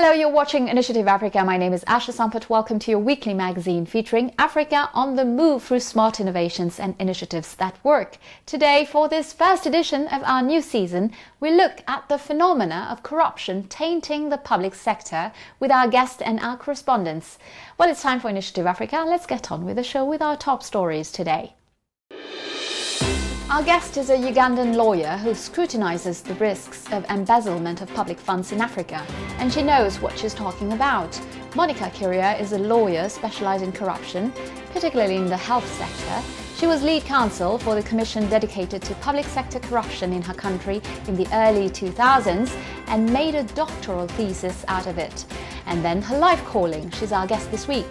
Hello, you're watching Initiative Africa. My name is Asha Sampath. Welcome to your weekly magazine featuring Africa on the move through smart innovations and initiatives that work. Today, for this first edition of our new season, we look at the phenomena of corruption tainting the public sector with our guests and our correspondents. Well, it's time for Initiative Africa. Let's get on with the show with our top stories today. Our guest is a Ugandan lawyer who scrutinizes the risks of embezzlement of public funds in Africa, and she knows what she's talking about. Monica Kirya is a lawyer specialized in corruption, particularly in the health sector. She was lead counsel for the commission dedicated to public sector corruption in her country in the early 2000s and made a doctoral thesis out of it. And then her life calling. She's our guest this week.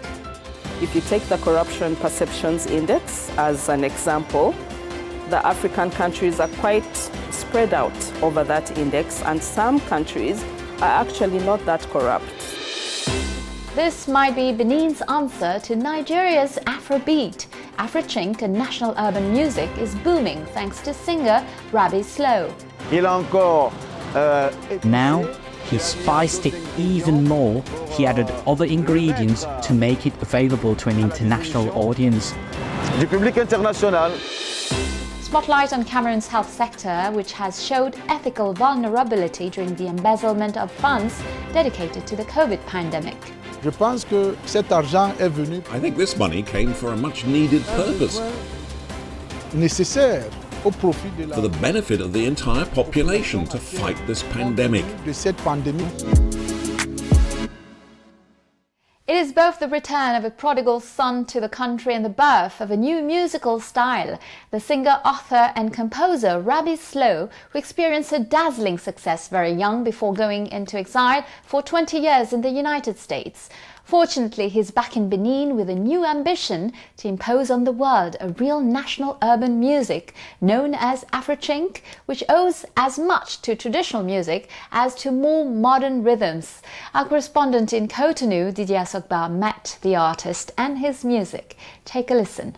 If you take the Corruption Perceptions Index as an example, the African countries are quite spread out over that index, and some countries are actually not that corrupt. This might be Benin's answer to Nigeria's Afrobeat. Afrotchink and national urban music is booming thanks to singer Rabi Slow. Now, he spiced it even more. He added other ingredients to make it available to an international audience. Du public international. Spotlight on Cameroon's health sector, which has showed ethical vulnerability during the embezzlement of funds dedicated to the COVID pandemic. Je pense que cet argent est venu. I think this money came for a much-needed purpose. Nécessaire au profit de la. For the benefit of the entire population to fight this pandemic. De cette pandémie. It is both the return of a prodigal son to the country and the birth of a new musical style. The singer, author and composer Rabi Slow, who experienced a dazzling success very young before going into exile for 20 years in the United States. Fortunately, he's back in Benin with a new ambition to impose on the world a real national urban music known as Afrotchink, which owes as much to traditional music as to more modern rhythms. Our correspondent in Cotonou, Didier Sogba, met the artist and his music. Take a listen.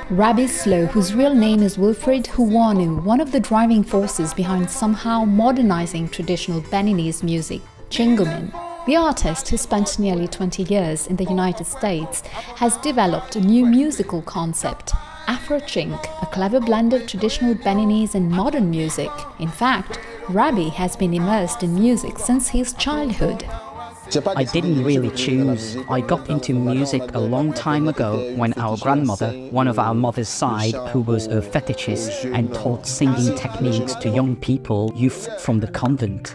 Rabi Slow, whose real name is Wilfred Huwanu, one of the driving forces behind somehow modernizing traditional Beninese music, Chingumin. The artist, who spent nearly 20 years in the United States, has developed a new musical concept, Afrochink, a clever blend of traditional Beninese and modern music. In fact, Rabi has been immersed in music since his childhood. I didn't really choose. I got into music a long time ago when our grandmother, one of our mother's side, who was a fetishist and taught singing techniques to young people, youth from the convent.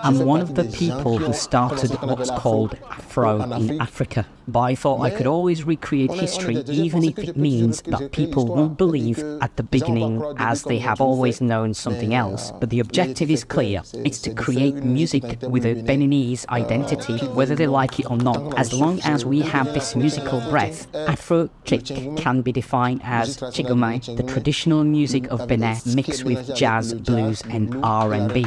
I'm one of the people who started what's called Afro in Africa, but I thought I could always recreate history even if it means that people won't believe at the beginning as they have always known something else. But the objective is clear. It's to create music with a Beninese identity, whether they like it or not. As long as we have this musical breath, Afro-Chik can be defined as Chigomai, the traditional music of Benin mixed with jazz, blues and R&B.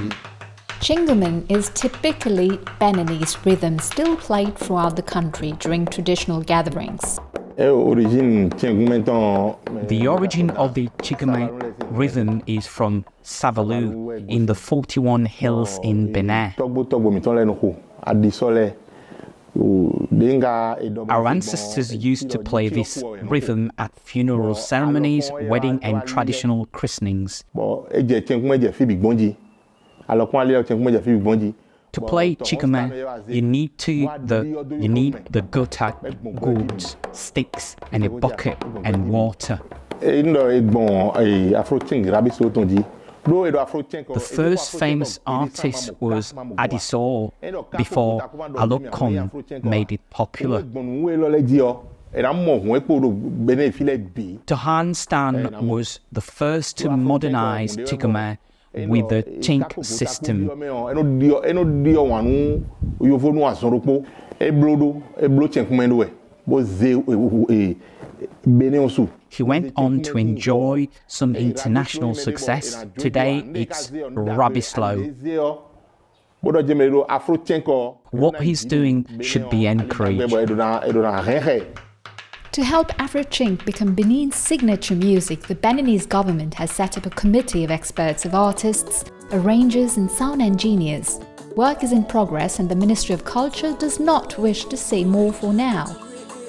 Chingumin is typically Beninese rhythm still played throughout the country during traditional gatherings. The origin of the Chigomai rhythm is from Savalou in the 41 hills in Benin. Our ancestors used to play this rhythm at funeral ceremonies, wedding and traditional christenings. To play Chigomai, you need the guitar, gourds, sticks, and a bucket and water. The first famous artist was Adiso before Alokon made it popular. Tohan Stan was the first to modernize Chigomai with the chink system. He went on to enjoy some international success. Today it's Rabi Slow. What he's doing should be encouraged. To help Afrotchink become Benin's signature music, the Beninese government has set up a committee of experts of artists, arrangers and sound engineers. Work is in progress and the Ministry of Culture does not wish to say more for now.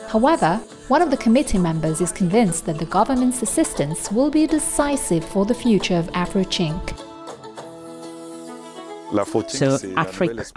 However, one of the committee members is convinced that the government's assistance will be decisive for the future of Afrotchink. So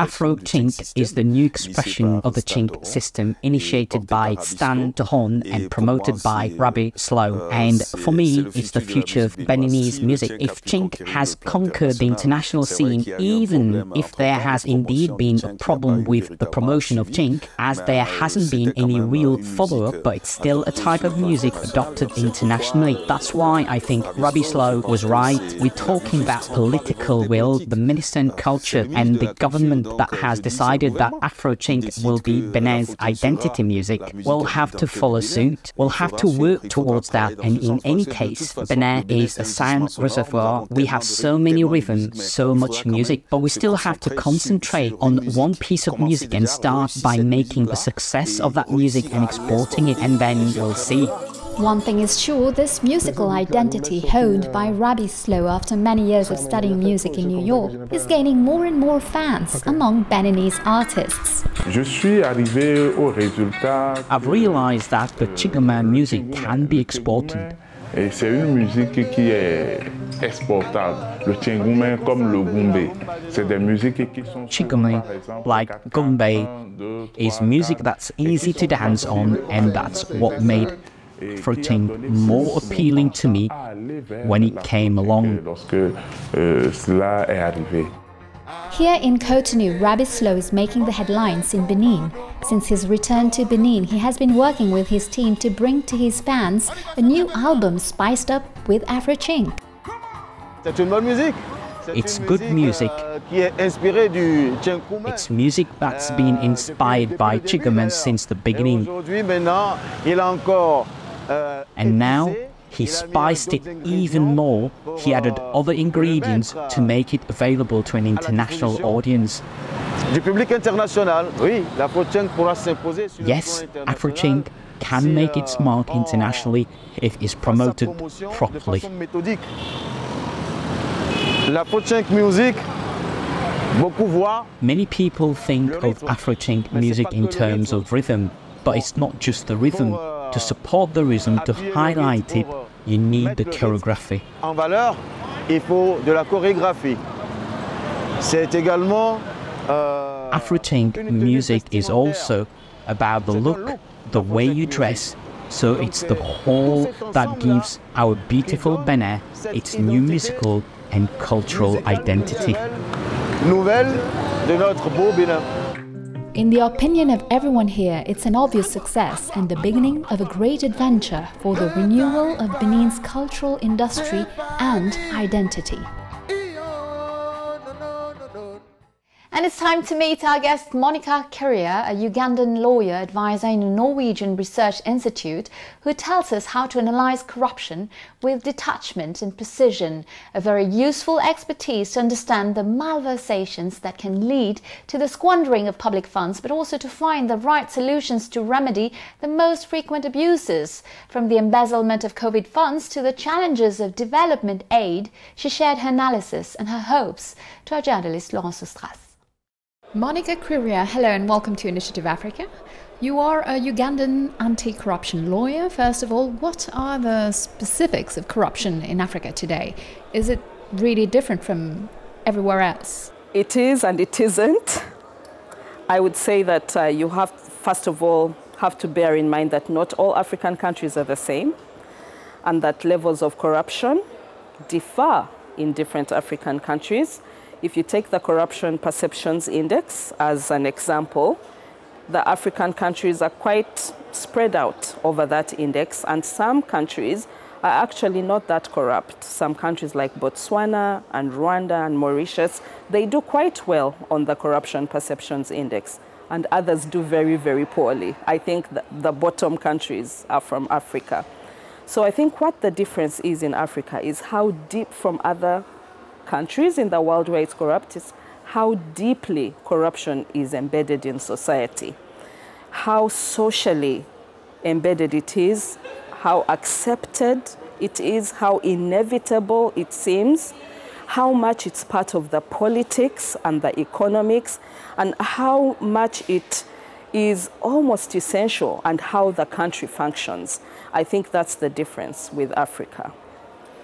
Afrotchink is the new expression of the chink system initiated by Stan Dehon and promoted by Rabbi Slow. And for me, it's the future of Beninese music. If chink has conquered the international scene, even if there has indeed been a problem with the promotion of chink, as there hasn't been any real follow-up, but it's still a type of music adopted internationally. That's why I think Rabbi Slow was right. We're talking about political will. The minister and culture and the government that has decided that Afrotchink will be Benin's identity music will have to follow suit. We'll have to work towards that, and in any case, Benin is a sound reservoir. We have so many rhythms, so much music, but we still have to concentrate on one piece of music and start by making a success of that music and exporting it, and then we'll see. One thing is sure, this musical identity honed by Rabbi Slow after many years of studying music in New York is gaining more and more fans among Beninese artists. I've realized that the Chigama music can be exported. C'est une musique qui est exportable. Le Tchingoumen comme le Goumbé, c'est des musiques qui sont Chigame, like Goumbé, is music that's easy to dance on, and that's what made Afrotchink more appealing to me when it came along. Here in Cotonou, Rabbi Slow is making the headlines in Benin. Since his return to Benin, he has been working with his team to bring to his fans a new album spiced up with Afrotchink. It's good music. It's music that's been inspired by Chigame since the beginning. And now he spiced it even more. He added other ingredients to make it available to an international audience. Yes, Afrotchink can make its mark internationally if it's promoted properly. Many people think of Afrotchink music in terms of rhythm, but it's not just the rhythm. To support the rhythm, to highlight it, you need the choreography. Afrotchink music is also about the look, the way you dress, so it's the whole that gives our beautiful Benin its new musical and cultural identity. In the opinion of everyone here, it's an obvious success and the beginning of a great adventure for the renewal of Benin's cultural industry and identity. And it's time to meet our guest Monica Kirya, a Ugandan lawyer advisor in a Norwegian research institute, who tells us how to analyze corruption with detachment and precision, a very useful expertise to understand the malversations that can lead to the squandering of public funds, but also to find the right solutions to remedy the most frequent abuses. From the embezzlement of COVID funds to the challenges of development aid, she shared her analysis and her hopes to our journalist Laurence Ostras. Monica Kirya, hello and welcome to Initiative Africa. You are a Ugandan anti-corruption lawyer. First of all, what are the specifics of corruption in Africa today? Is it really different from everywhere else? It is and it isn't. I would say that you have, first of all, have to bear in mind that not all African countries are the same, and that levels of corruption differ in different African countries. If you take the Corruption Perceptions Index as an example, the African countries are quite spread out over that index, and some countries are actually not that corrupt. Some countries like Botswana and Rwanda and Mauritius, they do quite well on the Corruption Perceptions Index, and others do very, very poorly. I think the bottom countries are from Africa. So I think what the difference is in Africa is how deep from other countries in the world where it's corrupt is how deeply corruption is embedded in society, how socially embedded it is, how accepted it is, how inevitable it seems, how much it's part of the politics and the economics, and how much it is almost essential and how the country functions. I think that's the difference with Africa.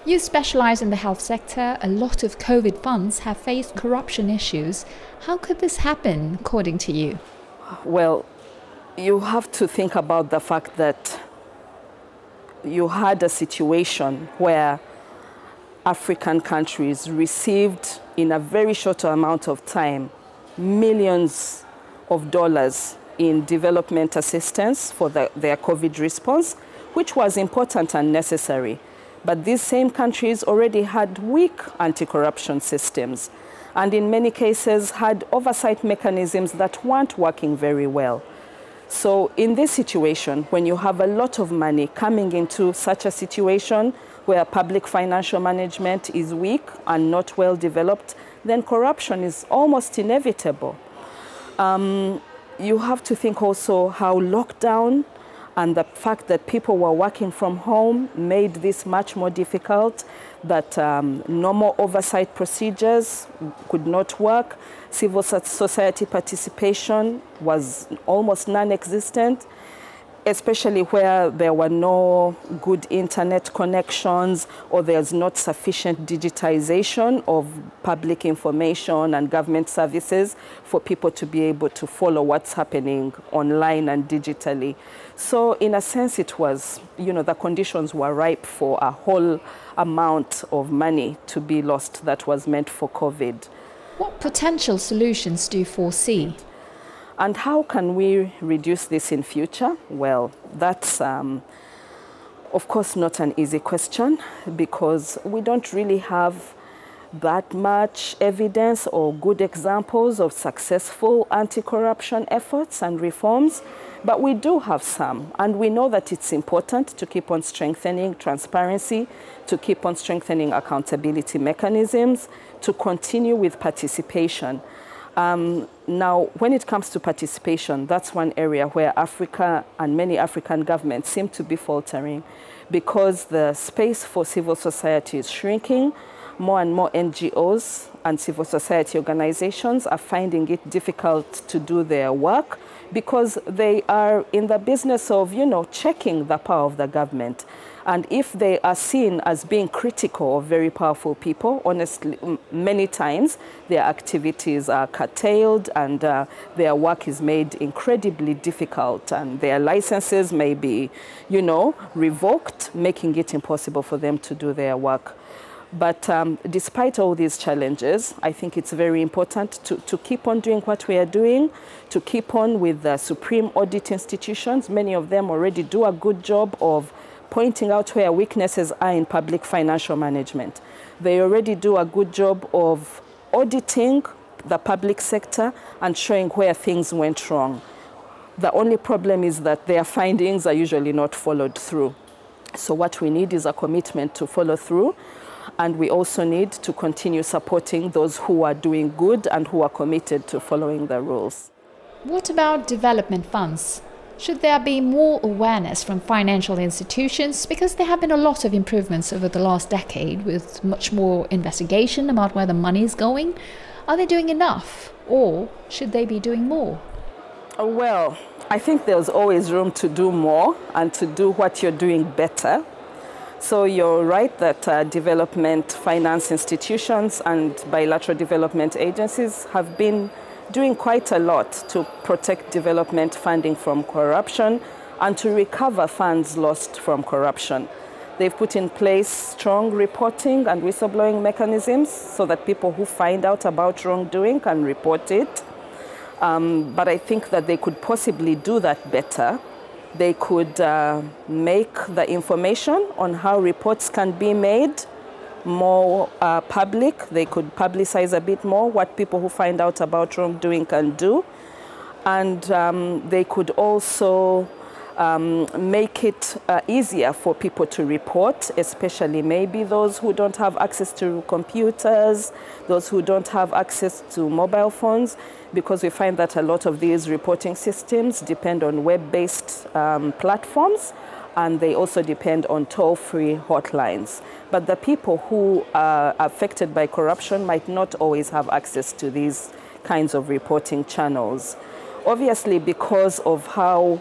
You specialize in the health sector. A lot of COVID funds have faced corruption issues. How could this happen, according to you? Well, you have to think about the fact that you had a situation where African countries received, in a very short amount of time, millions of dollars in development assistance for their COVID response, which was important and necessary. But these same countries already had weak anti-corruption systems, and in many cases had oversight mechanisms that weren't working very well. So in this situation, when you have a lot of money coming into such a situation where public financial management is weak and not well developed, then corruption is almost inevitable. You have to think also how lockdown and the fact that people were working from home made this much more difficult, that normal oversight procedures could not work. Civil society participation was almost non-existent, especially where there were no good internet connections or there's not sufficient digitization of public information and government services for people to be able to follow what's happening online and digitally. So in a sense, it was, the conditions were ripe for a whole amount of money to be lost that was meant for COVID. What potential solutions do you foresee? And how can we reduce this in future? Well, that's, of course, not an easy question, because we don't really have that much evidence or good examples of successful anti-corruption efforts and reforms, but we do have some. And we know that it's important to keep on strengthening transparency, to keep on strengthening accountability mechanisms, to continue with participation. Now, when it comes to participation, that's one area where Africa and many African governments seem to be faltering, because the space for civil society is shrinking. More and more NGOs and civil society organizations are finding it difficult to do their work because they are in the business of, checking the power of the government. And if they are seen as being critical of very powerful people, honestly, many times their activities are curtailed and their work is made incredibly difficult, and their licenses may be, revoked, making it impossible for them to do their work. But despite all these challenges, I think it's very important to keep on doing what we are doing, to keep on with the supreme audit institutions. Many of them already do a good job of pointing out where weaknesses are in public financial management. They already do a good job of auditing the public sector and showing where things went wrong. The only problem is that their findings are usually not followed through. So what we need is a commitment to follow through. And we also need to continue supporting those who are doing good and who are committed to following the rules. What about development funds? Should there be more awareness from financial institutions? Because there have been a lot of improvements over the last decade, with much more investigation about where the money is going. Are they doing enough, or should they be doing more? Well, I think there's always room to do more and to do what you're doing better. So you're right that development finance institutions and bilateral development agencies have been doing quite a lot to protect development funding from corruption and to recover funds lost from corruption. They've put in place strong reporting and whistleblowing mechanisms so that people who find out about wrongdoing can report it. But I think that they could possibly do that better. They could make the information on how reports can be made more public. They could publicize a bit more what people who find out about wrongdoing can do. And they could also make it easier for people to report, especially maybe those who don't have access to computers, those who don't have access to mobile phones, because we find that a lot of these reporting systems depend on web-based platforms, and they also depend on toll-free hotlines. But the people who are affected by corruption might not always have access to these kinds of reporting channels. Obviously, because of how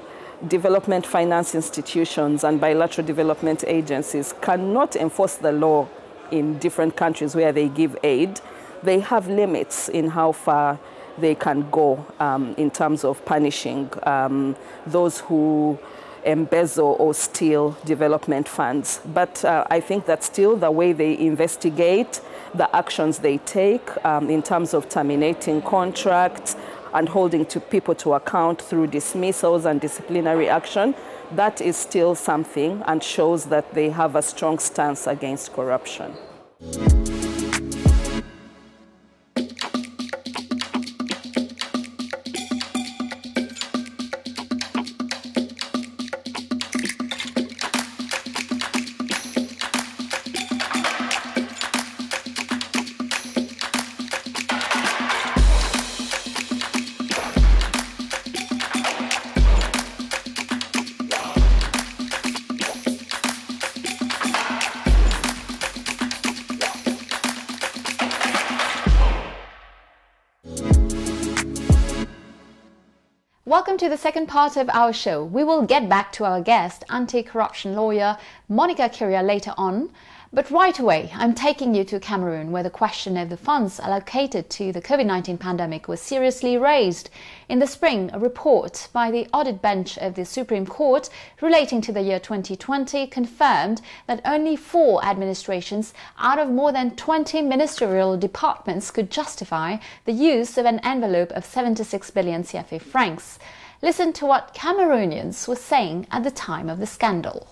development finance institutions and bilateral development agencies cannot enforce the law in different countries where they give aid, they have limits in how far they can go in terms of punishing those who embezzle or steal development funds. But I think that still the way they investigate, the actions they take in terms of terminating contracts and holding people to account through dismissals and disciplinary action, that is still something and shows that they have a strong stance against corruption. Welcome to the second part of our show. We will get back to our guest, anti-corruption lawyer Monica Kirya, later on. But right away, I'm taking you to Cameroon, where the question of the funds allocated to the COVID-19 pandemic was seriously raised. In the spring, a report by the audit bench of the Supreme Court relating to the year 2020 confirmed that only 4 administrations out of more than 20 ministerial departments could justify the use of an envelope of 76 billion CFA francs. Listen to what Cameroonians were saying at the time of the scandal.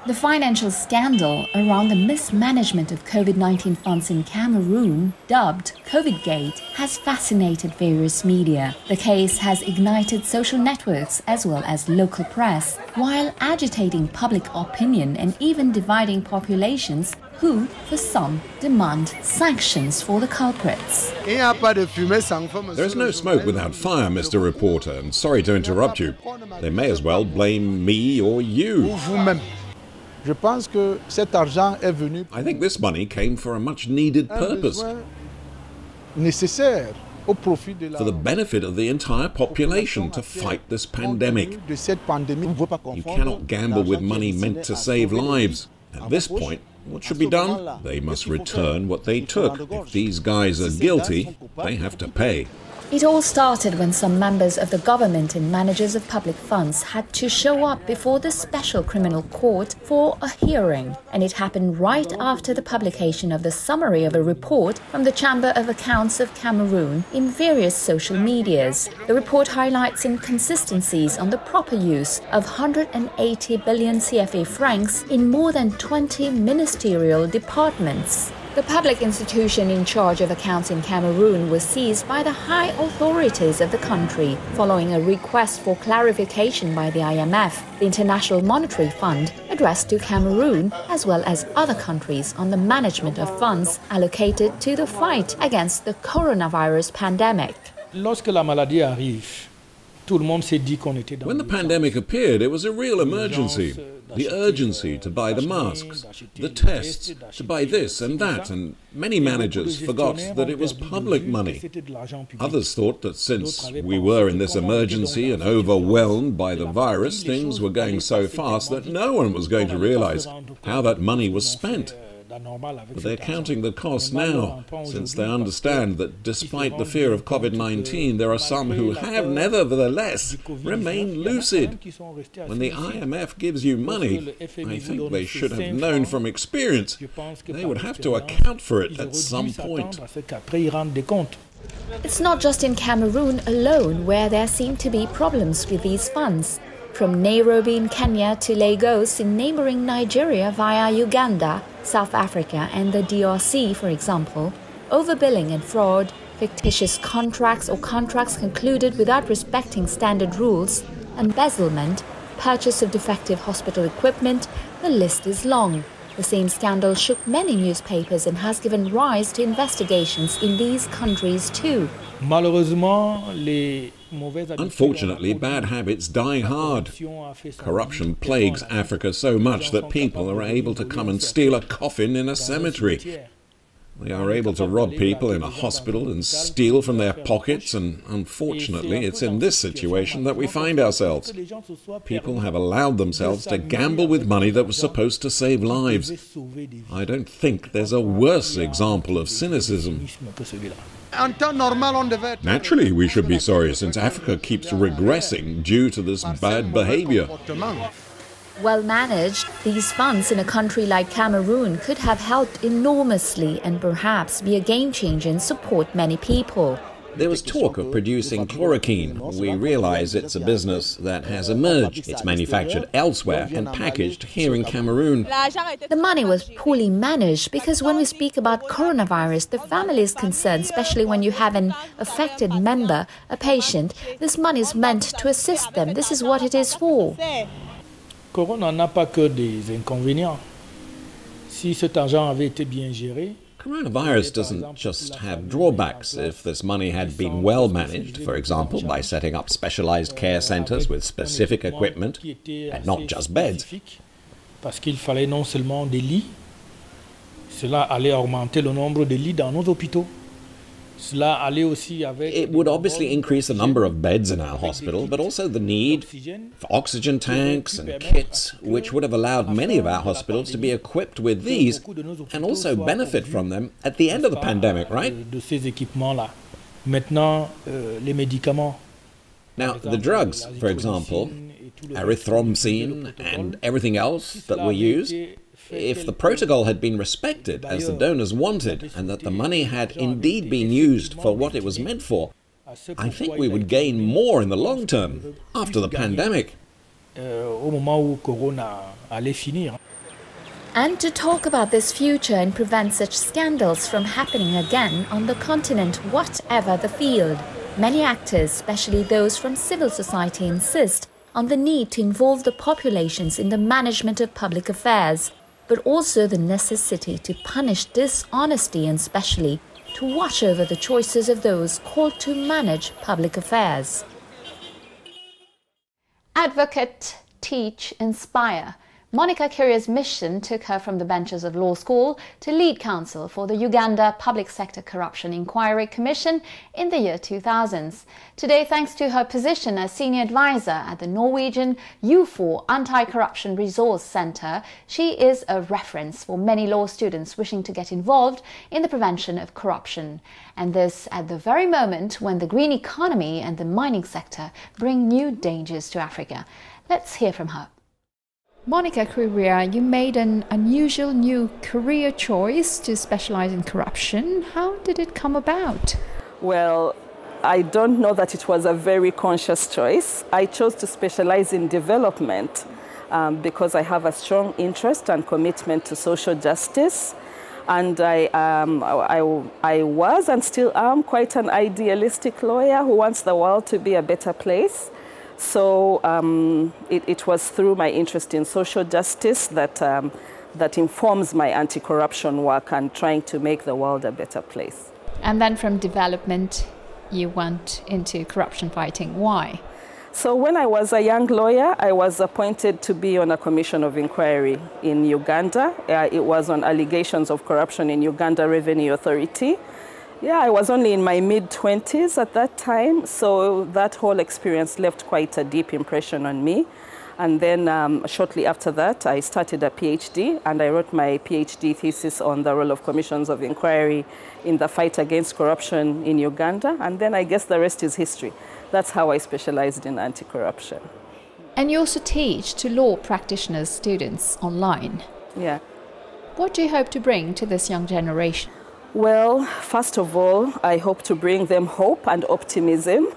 The financial scandal around the mismanagement of COVID-19 funds in Cameroon, dubbed COVID-Gate, has fascinated various media. The case has ignited social networks as well as local press, while agitating public opinion and even dividing populations who, for some, demand sanctions for the culprits. There's no smoke without fire, Mr. Reporter, and sorry to interrupt you. They may as well blame me or you. I think this money came for a much-needed purpose, for the benefit of the entire population to fight this pandemic. You cannot gamble with money meant to save lives. At this point, what should be done? They must return what they took. If these guys are guilty, they have to pay. It all started when some members of the government and managers of public funds had to show up before the Special Criminal Court for a hearing. And it happened right after the publication of the summary of a report from the Chamber of Accounts of Cameroon in various social medias. The report highlights inconsistencies on the proper use of 180 billion CFA francs in more than 20 ministerial departments. The public institution in charge of accounts in Cameroon was seized by the high authorities of the country following a request for clarification by the IMF, the International Monetary Fund, addressed to Cameroon as well as other countries on the management of funds allocated to the fight against the coronavirus pandemic. When the pandemic appeared, it was a real emergency. The urgency to buy the masks, the tests, to buy this and that, and many managers forgot that it was public money. Others thought that since we were in this emergency and overwhelmed by the virus, things were going so fast that no one was going to realize how that money was spent. But they're counting the cost now, since they understand that despite the fear of COVID-19, there are some who have nevertheless remained lucid. When the IMF gives you money, I think they should have known from experience they would have to account for it at some point. It's not just in Cameroon alone where there seem to be problems with these funds. From Nairobi in Kenya to Lagos in neighboring Nigeria via Uganda, South Africa and the DRC, for example, overbilling and fraud, fictitious contracts or contracts concluded without respecting standard rules, embezzlement, purchase of defective hospital equipment. The list is long. The same scandal shook many newspapers and has given rise to investigations in these countries too. Unfortunately, bad habits die hard. Corruption plagues Africa so much that people are able to come and steal a coffin in a cemetery. They are able to rob people in a hospital and steal from their pockets, and unfortunately it's in this situation that we find ourselves. People have allowed themselves to gamble with money that was supposed to save lives. I don't think there's a worse example of cynicism. Naturally, we should be sorry, since Africa keeps regressing due to this bad behavior. Well managed, these funds in a country like Cameroon could have helped enormously and perhaps be a game changer and support many people. There was talk of producing chloroquine. We realize it's a business that has emerged. It's manufactured elsewhere and packaged here in Cameroon. The money was poorly managed because when we speak about coronavirus, the family is concerned, especially when you have an affected member, a patient. This money is meant to assist them. This is what it is for. Corona n'a pas que des inconvénients. Si cet argent avait été bien géré, Coronavirus doesn't just have drawbacks. If this money had been well managed, for example, by setting up specialized care centers with specific equipment and not just beds, parce qu'il fallait non seulement des lits, cela allait augmenter le nombre de lits dans nos hôpitaux. it would obviously increase the number of beds in our hospital, but also the need for oxygen tanks and kits, which would have allowed many of our hospitals to be equipped with these and also benefit from them at the end of the pandemic, right? Now, the drugs, for example, erythromycin and everything else that were used, if the protocol had been respected as the donors wanted and that the money had indeed been used for what it was meant for, I think we would gain more in the long term after the pandemic. And to talk about this future and prevent such scandals from happening again on the continent, whatever the field, many actors, especially those from civil society, insist on the need to involve the populations in the management of public affairs, but also the necessity to punish dishonesty and especially to watch over the choices of those called to manage public affairs. Advocate, teach, inspire. Monica Kirya's mission took her from the benches of law school to lead counsel for the Uganda Public Sector Corruption Inquiry Commission in the year 2000s. Today, thanks to her position as senior advisor at the Norwegian U4 Anti-Corruption Resource Centre, she is a reference for many law students wishing to get involved in the prevention of corruption. And this at the very moment when the green economy and the mining sector bring new dangers to Africa. Let's hear from her. Monica Kirya, you made an unusual new career choice to specialize in corruption. How did it come about? Well, I don't know that it was a very conscious choice. I chose to specialize in development because I have a strong interest and commitment to social justice. And I was and still am quite an idealistic lawyer who wants the world to be a better place. So it was through my interest in social justice that informs my anti-corruption work and trying to make the world a better place. And then from development, you went into corruption fighting. Why? So when I was a young lawyer, I was appointed to be on a commission of inquiry in Uganda. It was on allegations of corruption in Uganda Revenue Authority. Yeah, I was only in my mid-20s at that time, so that whole experience left quite a deep impression on me. And then shortly after that, I started a PhD, and I wrote my PhD thesis on the role of commissions of inquiry in the fight against corruption in Uganda. And then I guess the rest is history. That's how I specialized in anti-corruption. And you also teach to law practitioners, students online. Yeah. What do you hope to bring to this young generation? Well, first of all, I hope to bring them hope and optimism.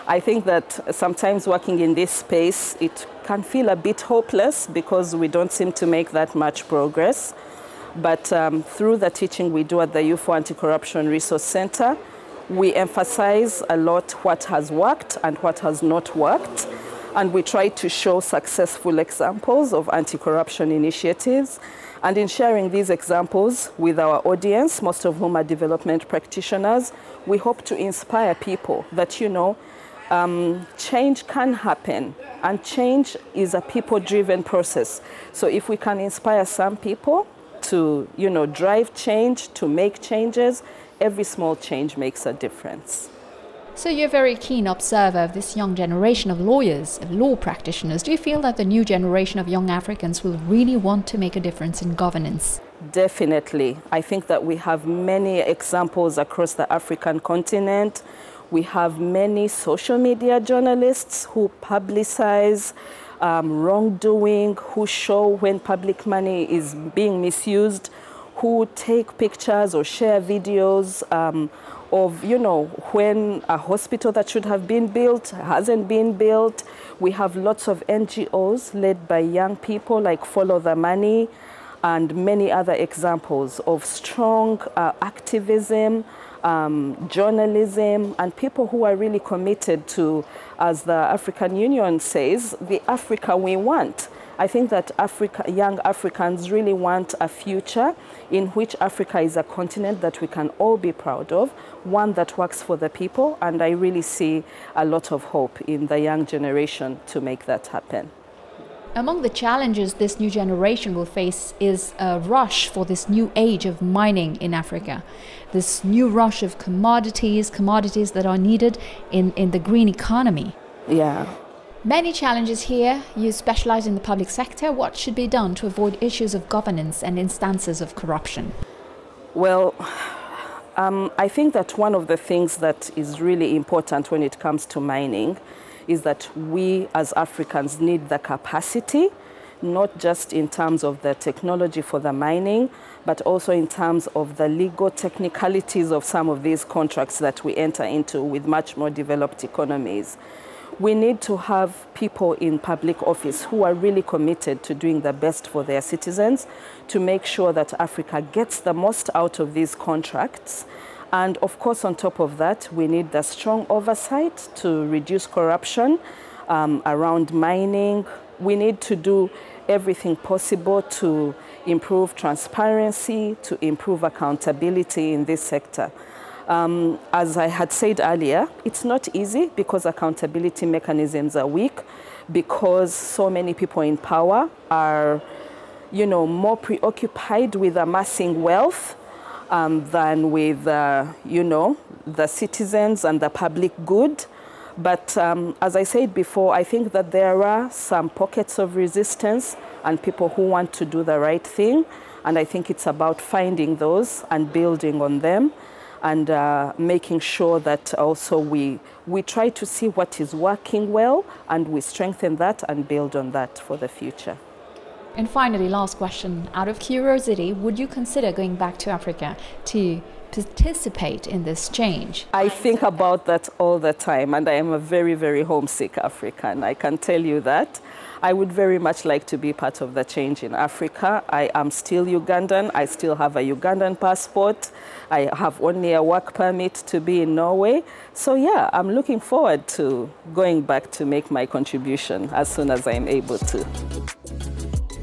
I think that sometimes working in this space, it can feel a bit hopeless because we don't seem to make that much progress. But through the teaching we do at the U4 Anti-Corruption Resource Centre, we emphasize a lot what has worked and what has not worked. And we try to show successful examples of anti-corruption initiatives. And in sharing these examples with our audience, most of whom are development practitioners, we hope to inspire people that, you know, change can happen, and change is a people-driven process. So if we can inspire some people to, you know, drive change, to make changes, every small change makes a difference. So you're a very keen observer of this young generation of lawyers, of law practitioners. Do you feel that the new generation of young Africans will really want to make a difference in governance? Definitely. I think that we have many examples across the African continent. We have many social media journalists who publicize wrongdoing, who show when public money is being misused, who take pictures or share videos of, you know, when a hospital that should have been built hasn't been built. We have lots of NGOs led by young people like Follow the Money, and many other examples of strong activism, journalism, and people who are really committed to, as the African Union says, the Africa we want. I think that young Africans really want a future in which Africa is a continent that we can all be proud of, one that works for the people, and I really see a lot of hope in the young generation to make that happen. Among the challenges this new generation will face is a rush for this new age of mining in Africa. This new rush of commodities that are needed in the green economy. Yeah. Many challenges here. You specialize in the public sector. What should be done to avoid issues of governance and instances of corruption? Well, I think that one of the things that is really important when it comes to mining is that we as Africans need the capacity, not just in terms of the technology for the mining, but also in terms of the legal technicalities of some of these contracts that we enter into with much more developed economies. We need to have people in public office who are really committed to doing the best for their citizens to make sure that Africa gets the most out of these contracts. And of course, on top of that, we need the strong oversight to reduce corruption around mining. We need to do everything possible to improve transparency, to improve accountability in this sector. As I had said earlier, it's not easy because accountability mechanisms are weak, because so many people in power are, you know, more preoccupied with amassing wealth than with, you know, the citizens and the public good. But as I said before, I think that there are some pockets of resistance and people who want to do the right thing. And I think it's about finding those and building on them, and making sure that also we try to see what is working well, and we strengthen that and build on that for the future. And finally, last question. Out of curiosity, would you consider going back to Africa to participate in this change? I think about that all the time, and I am a very, very homesick African. I can tell you that. I would very much like to be part of the change in Africa. I am still Ugandan. I still have a Ugandan passport. I have only a work permit to be in Norway. So yeah, I'm looking forward to going back to make my contribution as soon as I'm able to.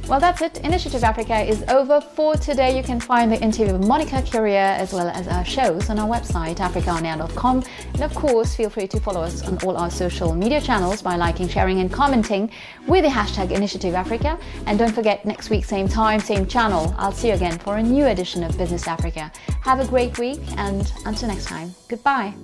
Well, that's it. Initiative Africa is over for today. You can find the interview with Monica Kirya as well as our shows on our website, africaonair.com. And of course, feel free to follow us on all our social media channels by liking, sharing and commenting with the hashtag Initiative Africa. And don't forget, next week, same time, same channel, I'll see you again for a new edition of Business Africa. Have a great week, and until next time, goodbye.